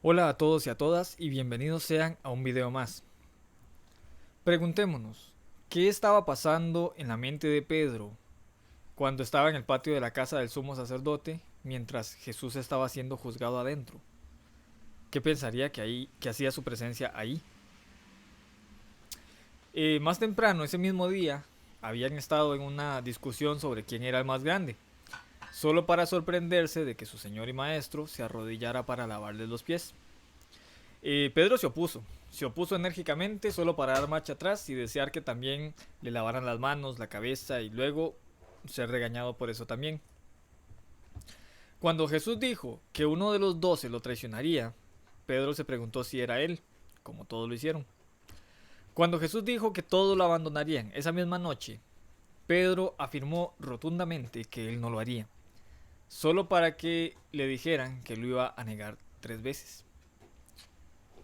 Hola a todos y a todas y bienvenidos sean a un video más. Preguntémonos, ¿qué estaba pasando en la mente de Pedro cuando estaba en el patio de la casa del sumo sacerdote mientras Jesús estaba siendo juzgado adentro? ¿Qué pensaría que hacía su presencia ahí? Más temprano, ese mismo día, habían estado en una discusión sobre quién era el más grande, solo para sorprenderse de que su señor y maestro se arrodillara para lavarles los pies. Pedro se opuso enérgicamente solo para dar marcha atrás y desear que también le lavaran las manos, la cabeza y luego ser regañado por eso también. Cuando Jesús dijo que uno de los 12 lo traicionaría, Pedro se preguntó si era él, como todos lo hicieron. Cuando Jesús dijo que todos lo abandonarían esa misma noche, Pedro afirmó rotundamente que él no lo haría, solo para que le dijeran que lo iba a negar 3 veces.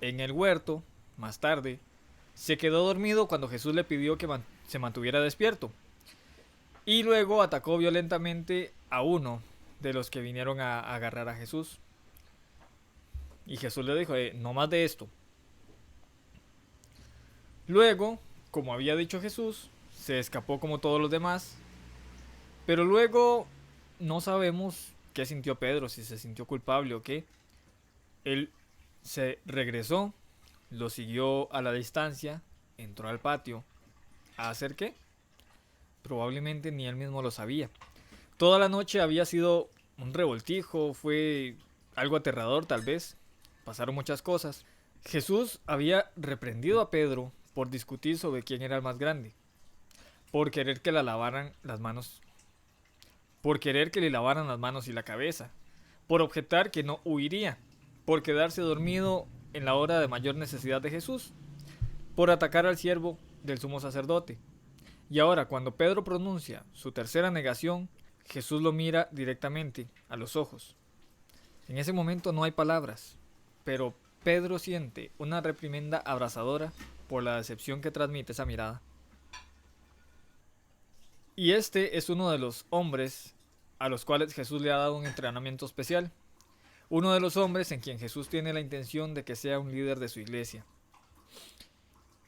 En el huerto, más tarde, se quedó dormido cuando Jesús le pidió que se mantuviera despierto. Y luego atacó violentamente a uno de los que vinieron a agarrar a Jesús. Y Jesús le dijo, no más de esto. Luego, como había dicho Jesús, se escapó como todos los demás. Pero luego no sabemos qué sintió Pedro, si se sintió culpable o qué. Él se regresó, lo siguió a la distancia, entró al patio. ¿A hacer qué? Probablemente ni él mismo lo sabía. Toda la noche había sido un revoltijo, fue algo aterrador tal vez. Pasaron muchas cosas. Jesús había reprendido a Pedro por discutir sobre quién era el más grande, por querer que le lavaran las manos, por querer que le lavaran las manos y la cabeza, por objetar que no huiría, por quedarse dormido en la hora de mayor necesidad de Jesús, por atacar al siervo del sumo sacerdote. Y ahora, cuando Pedro pronuncia su tercera negación, Jesús lo mira directamente a los ojos. En ese momento no hay palabras, pero Pedro siente una reprimenda abrasadora por la decepción que transmite esa mirada. Y este es uno de los hombres a los cuales Jesús le ha dado un entrenamiento especial. Uno de los hombres en quien Jesús tiene la intención de que sea un líder de su iglesia.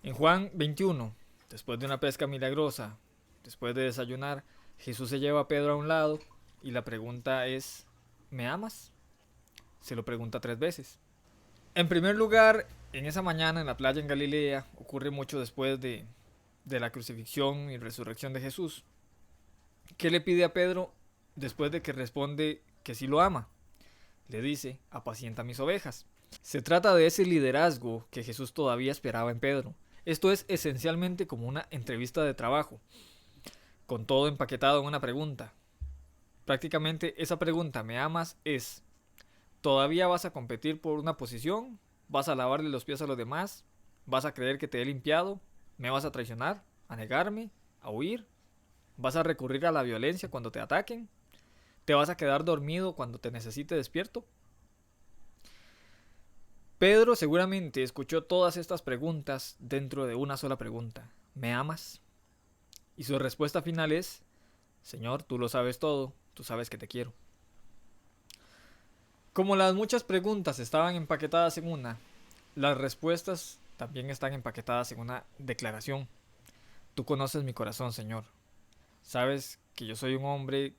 En Juan 21, después de una pesca milagrosa, después de desayunar, Jesús se lleva a Pedro a un lado y la pregunta es, ¿me amas? Se lo pregunta 3 veces. En primer lugar, en esa mañana en la playa en Galilea, ocurre mucho después de la crucifixión y resurrección de Jesús. ¿Qué le pide a Pedro después de que responde que sí lo ama? Le dice, apacienta mis ovejas. Se trata de ese liderazgo que Jesús todavía esperaba en Pedro. Esto es esencialmente como una entrevista de trabajo, con todo empaquetado en una pregunta. Prácticamente esa pregunta, ¿me amas? Es, ¿todavía vas a competir por una posición? ¿Vas a lavarle los pies a los demás? ¿Vas a creer que te he limpiado? ¿Me vas a traicionar? ¿A negarme? ¿A huir? ¿Vas a recurrir a la violencia cuando te ataquen? ¿Te vas a quedar dormido cuando te necesite despierto? Pedro seguramente escuchó todas estas preguntas dentro de una sola pregunta. ¿Me amas? Y su respuesta final es, Señor, tú lo sabes todo, tú sabes que te quiero. Como las muchas preguntas estaban empaquetadas en una, las respuestas también están empaquetadas en una declaración. Tú conoces mi corazón, Señor. Sabes que yo soy un hombre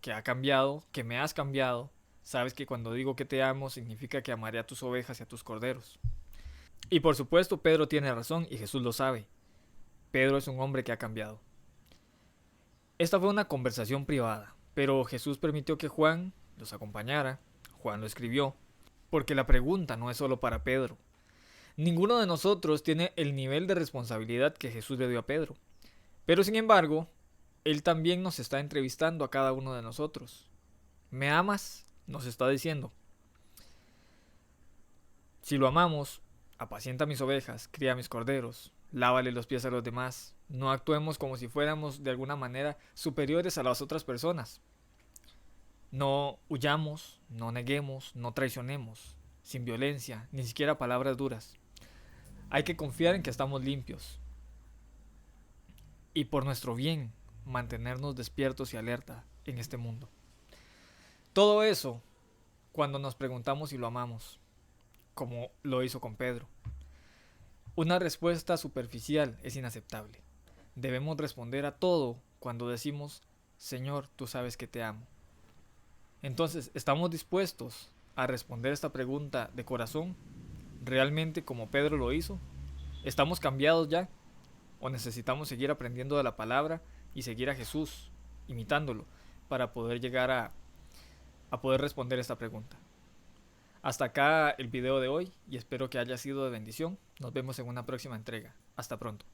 que ha cambiado, que me has cambiado. Sabes que cuando digo que te amo significa que amaré a tus ovejas y a tus corderos. Y por supuesto Pedro tiene razón y Jesús lo sabe. Pedro es un hombre que ha cambiado. Esta fue una conversación privada, pero Jesús permitió que Juan los acompañara. Juan lo escribió, porque la pregunta no es solo para Pedro. Ninguno de nosotros tiene el nivel de responsabilidad que Jesús le dio a Pedro. Pero sin embargo, Él también nos está entrevistando a cada uno de nosotros. ¿Me amas? Nos está diciendo. Si lo amamos, apacienta mis ovejas, cría mis corderos, lávale los pies a los demás. No actuemos como si fuéramos de alguna manera superiores a las otras personas. No huyamos, no neguemos, no traicionemos, sin violencia, ni siquiera palabras duras. Hay que confiar en que estamos limpios. Y por nuestro bien, mantenernos despiertos y alerta en este mundo. Todo eso cuando nos preguntamos si lo amamos. como lo hizo con Pedro. Una respuesta superficial es inaceptable. Debemos responder a todo cuando decimos, Señor, tú sabes que te amo. Entonces, ¿estamos dispuestos a responder esta pregunta de corazón, realmente como Pedro lo hizo? ¿Estamos cambiados ya? ¿O necesitamos seguir aprendiendo de la palabra y seguir a Jesús, imitándolo, para poder llegar a poder responder esta pregunta? Hasta acá el video de hoy y espero que haya sido de bendición. Nos vemos en una próxima entrega. Hasta pronto.